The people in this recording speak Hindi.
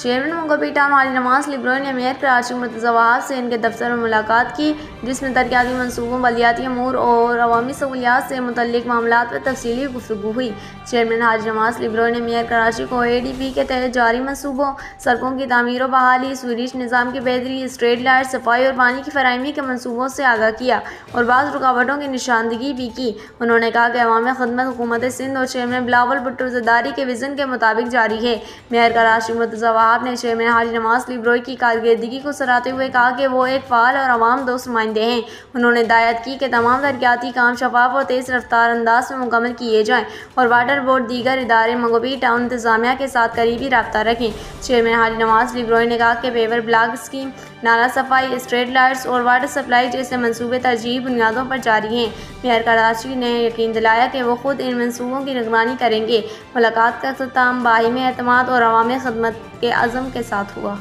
चेयरमैन मंगोपी टाउन हाजी नवाज लिब्रोई ने मेयर कराची मुर्तज़ा वहाब से इनके दफ्तर में मुलाकात की, जिसमें तरक्याती मनसूबों, बलदियाती अमूर और अवामी सहूलियात से मुतल्लिक़ मामलात पर तफसीली गुफ्तगू हुई। चेयरमैन हाजी नवाज लिब्रोई ने मेयर कराची को ADP के तहत जारी मनसूबों, सड़कों की तामीर व बहाली, सीवरेज निज़ाम की बेहतरी, स्ट्रीट लाइट, सफाई और पानी की फराहमी के मनसूबों से आगाह किया और बाज़ रुकावटों की निशानदगी भी की। उन्होंने कहा कि अवामी खिदमत हुकूमत सिंध और चेयरमैन बिलावल भुट्टो ज़रदारी के विज़न के मुताबिक जारी है। मेयर कराची मुर्तज़ा वहाब ने चेयरमैन हाजी नवाज लिब्रोई की कारकर्दगी को सराहते हुए कहा कि वो एक फ़ाल और अवाम दोस्त नुमाइंदे हैं। उन्होंने हिदायत की कि तमाम तरक्याती काम शफाफ और तेज़ रफ्तार अंदाज में मुकम्मल किए जाएँ और वाटर बोर्ड दीगर इदारे मंगोपी टाउन इंतज़ामिया के साथ करीबी रब्ता रखें। चेयरमैन हाजी नवाज लिब्रोई ने कहा कि पेवर ब्लॉक स्कीम, नाला सफाई, स्ट्रीट लाइट्स और वाटर सप्लाई जैसे मनसूबे तरजीही बुनियादों पर जारी हैं। मेयर कराची ने यकीन दिलाया कि वो खुद इन मनसूबों की निगरानी करेंगे। मुलाकात का अख्ताम बाहिम एतमाद और अवामी खिदमत के अज़्म के साथ हुआ।